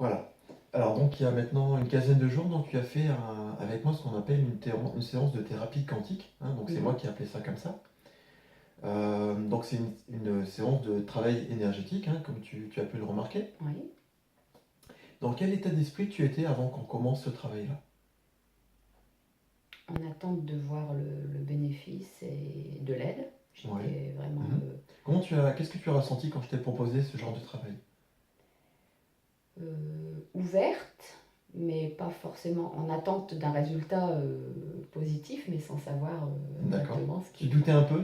Voilà. Alors donc il y a maintenant une quinzaine de jours, donc tu as fait avec moi ce qu'on appelle une séance de thérapie quantique, hein, donc c'est moi Mhm. qui ai appelé ça comme ça. Donc c'est une séance de travail énergétique, hein, comme tu as pu le remarquer. Oui. Dans quel état d'esprit tu étais avant qu'on commence ce travail-là? En attente de voir le bénéfice et de l'aide. Ouais. J'étais vraiment Mhm. Qu'est-ce que tu as ressenti quand je t'ai proposé ce genre de travail? ouverte, mais pas forcément en attente d'un résultat positif, mais sans savoir D'accord. exactement ce Tu qui... doutais un peu?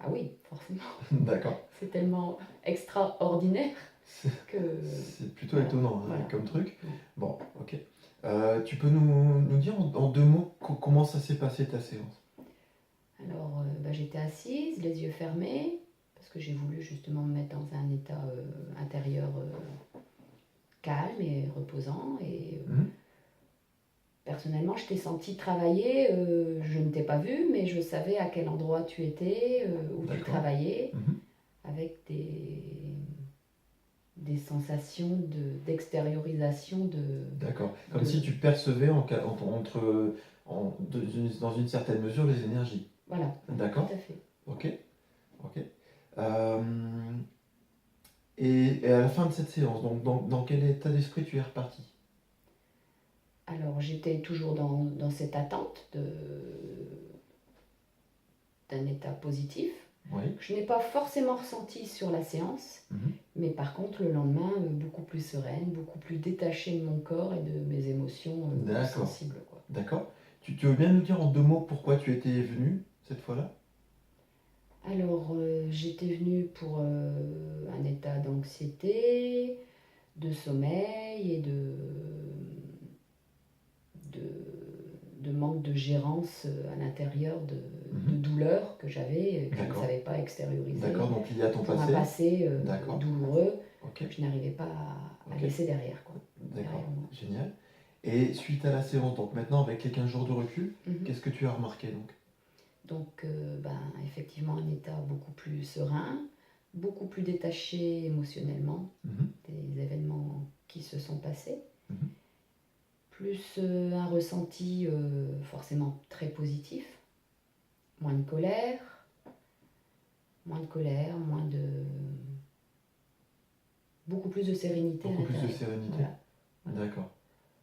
Ah oui, forcément. D'accord. C'est tellement extraordinaire C'est que... c'est plutôt Voilà, étonnant, hein, voilà. comme truc. Ouais. Bon, ok. Tu peux nous dire en deux mots comment ça s'est passé ta séance? Alors, j'étais assise, les yeux fermés, parce que j'ai voulu justement me mettre dans un état intérieur calme et reposant. Et Mhm. personnellement, je t'ai senti travailler. Je ne t'ai pas vu, mais je savais à quel endroit tu étais, où tu D'accord. travaillais, Mhm. avec des sensations d'extériorisation D'accord. Comme de... si tu percevais dans une certaine mesure les énergies. Voilà, voilà, tout D'accord. à fait. Ok. Ok. Euh, et à la fin de cette séance, donc dans quel état d'esprit tu es reparti? Alors, j'étais toujours dans cette attente d'un état positif. Oui. Je n'ai pas forcément ressenti sur la séance, Mhm. mais par contre, le lendemain, beaucoup plus sereine, beaucoup plus détachée de mon corps et de mes émotions D'accord. sensibles, quoi. D'accord. Tu veux bien nous dire en deux mots pourquoi tu étais venu cette fois-là? Alors, j'étais venue pour un état d'anxiété, de sommeil et de manque de gérance à l'intérieur de Mhm. douleurs que j'avais et que je ne D'accord. savais pas extérioriser D'accord, donc lié à ton pour un passé. passé D'accord. douloureux Ok. que je n'arrivais pas à Ok. laisser derrière, quoi, D'accord. derrière moi. Génial. Et suite à la séance, donc maintenant avec les 15 jours de recul, Mhm. qu'est-ce que tu as remarqué donc? Donc, effectivement, un état beaucoup plus serein, beaucoup plus détaché émotionnellement Mhm. des événements qui se sont passés, Mhm. plus un ressenti forcément très positif, moins de colère, moins de... beaucoup plus de sérénité à Beaucoup plus de l'intérieur. sérénité. Voilà. Voilà. D'accord.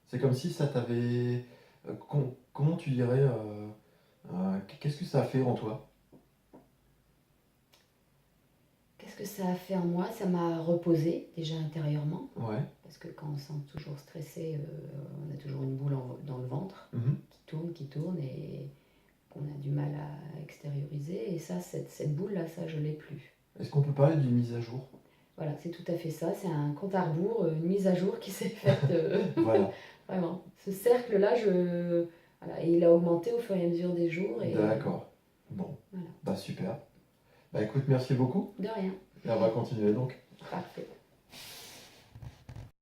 C'est comme si ça t'avait... comment tu dirais... qu'est-ce que ça a fait en toi? Qu'est-ce que ça a fait en moi? Ça m'a reposé déjà intérieurement, Ouais. parce que quand on se sent toujours stressé, on a toujours une boule dans le ventre Mhm. qui tourne et qu'on a du mal à extérioriser. Et ça, cette boule-là, ça, je l'ai plus. Est-ce qu'on peut parler d'une mise à jour? Voilà, c'est tout à fait ça. C'est un compte à rebours, une mise à jour qui s'est faite. Voilà. Vraiment. Ce cercle-là, voilà, et il a augmenté au fur et à mesure des jours. Et D'accord. Bon. voilà. Bah super. Bah écoute, merci beaucoup. De rien. Et on va continuer donc. Parfait.